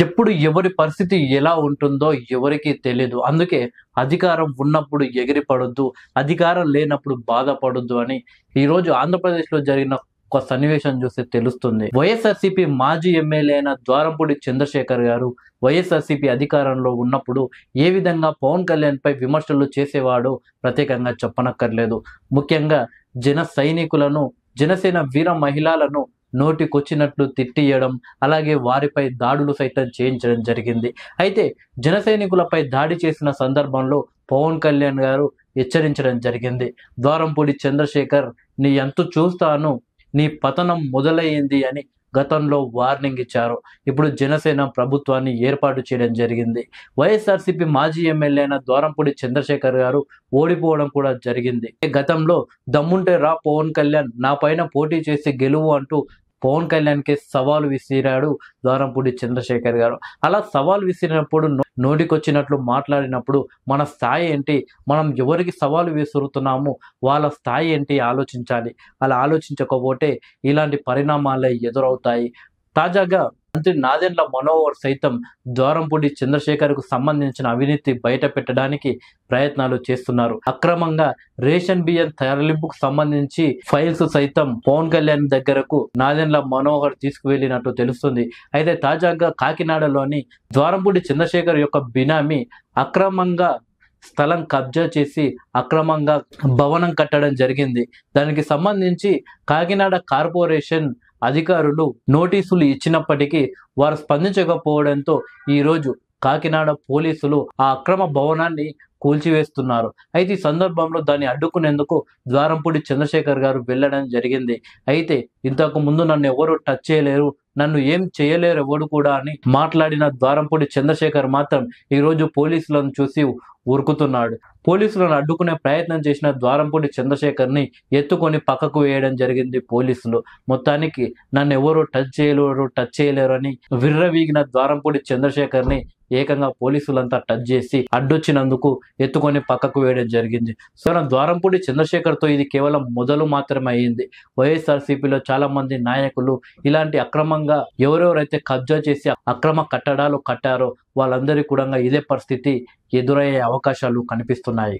ఎప్పుడు ఎవరి పరిస్థితి ఎలా ఉంటుందో ఎవరికీ తెలీదు. అందుకే అధికారం ఉన్నప్పుడు ఎగిరి పడొద్దు, అధికారం లేనప్పుడు బాధపడొద్దు అని ఈరోజు ఆంధ్రప్రదేశ్‌లో జరిగిన ఒక సన్నివేశం చూస్తే తెలుస్తుంది. వైఎస్ఆర్‌సీపీ మాజీ ఎమ్మెల్యే అయిన ద్వారంపూడి చంద్రశేఖర్ గారు వైఎస్ఆర్‌సీపీ అధికారంలో ఉన్నప్పుడు ఏ విధంగా పవన్ కళ్యాణ్‌పై విమర్శలు చేసేవాడో ప్రత్యేకంగా చెప్పనక్కర్లేదు. ముఖ్యంగా జన సైనికులను, జనసేన వీర మహిళలను నోటికొచ్చినట్లు తిట్టియడం, అలాగే వారిపై దాడులు సైతం చేయించడం జరిగింది. అయితే జన సైనికులపై దాడి చేసిన సందర్భంలో పవన్ కళ్యాణ్ గారు హెచ్చరించడం జరిగింది. ద్వారంపూడి చంద్రశేఖర్ నీ అంతు చూస్తాను, నీ పతనం మొదలయ్యింది అని గతంలో వార్నింగ్ ఇచ్చారు. ఇప్పుడు జనసేన ప్రభుత్వాన్ని ఏర్పాటు చేయడం జరిగింది. వైఎస్ఆర్‌సీపీ మాజీ ఎమ్మెల్యే అయిన ద్వారంపూడి చంద్రశేఖర్ గారు ఓడిపోవడం కూడా జరిగింది. గతంలో దమ్ముంటే రా పవన్ కళ్యాణ్, నా పైన పోటీ చేసి గెలువు అంటూ పవన్ కళ్యాణ్‌కి సవాలు విసిరాడు ద్వారంపూడి చంద్రశేఖర్ గారు. అలా సవాల్ విసిరినప్పుడు నోటికొచ్చినట్లు మాట్లాడినప్పుడు మన స్థాయి ఏంటి, మనం ఎవరికి సవాలు విసురుతున్నాము, వాళ్ళ స్థాయి ఏంటి ఆలోచించాలి. అలా ఆలోచించకపోతే ఇలాంటి పరిణామాలే ఎదురవుతాయి. తాజాగా మంత్రి నాదెండ్ల మనోహర్ సైతం ద్వారంపూడి చంద్రశేఖర్‌కు సంబంధించిన అవినీతి బయట పెట్టడానికి ప్రయత్నాలు చేస్తున్నారు. అక్రమంగా రేషన్ బియ్యం తరలింపుకు సంబంధించి ఫైల్స్ సైతం పవన్ కళ్యాణ్ దగ్గరకు నాదెండ్ల మనోహర్ తీసుకువెళ్ళినట్టు తెలుస్తుంది. అయితే తాజాగా కాకినాడలోని ద్వారంపూడి చంద్రశేఖర్ యొక్క బినామీ అక్రమంగా స్థలం కబ్జా చేసి అక్రమంగా భవనం కట్టడం జరిగింది. దానికి సంబంధించి కాకినాడ కార్పొరేషన్ అధికారులు నోటీసులు ఇచ్చినప్పటికీ వారు స్పందించకపోవడంతో ఈరోజు కాకినాడ పోలీసులు ఆ అక్రమ భవనాన్ని కూల్చివేస్తున్నారు. అయితే ఈ సందర్భంలో దాన్ని అడ్డుకునేందుకు ద్వారంపూడి చంద్రశేఖర్ గారు వెళ్ళడం జరిగింది. అయితే ఇంతకు ముందు నన్ను ఎవరు టచ్ చేయలేరు, నన్ను ఏం చేయలేరు ఎవడు కూడా అని మాట్లాడిన ద్వారంపూడి చంద్రశేఖర్ మాత్రం ఈరోజు పోలీసులను చూసి ఉరుకుతున్నాడు. పోలీసులను అడ్డుకునే ప్రయత్నం చేసిన ద్వారంపూడి చంద్రశేఖర్ని ఎత్తుకొని పక్కకు వేయడం జరిగింది పోలీసులు. మొత్తానికి నన్ను ఎవరు టచ్ చేయలేరు అని విర్రవీగిన ద్వారంపూడి చంద్రశేఖర్ని ఏకంగా పోలీసులంతా టచ్ చేసి అడ్డొచ్చినందుకు ఎత్తుకొని పక్కకు వేయడం జరిగింది. సో ద్వారంపూడి చంద్రశేఖర్తో ఇది కేవలం మొదలు మాత్రమే అయింది. వైఎస్ఆర్‌సీపీలో చాలా మంది నాయకులు ఇలాంటి అక్రమంగా ఎవరెవరైతే కబ్జా చేసి అక్రమ కట్టడాలు కట్టారో వాళ్ళందరికీ కూడా ఇదే పరిస్థితి ఎదురయ్యే అవకాశాలు కనిపిస్తున్నాయి.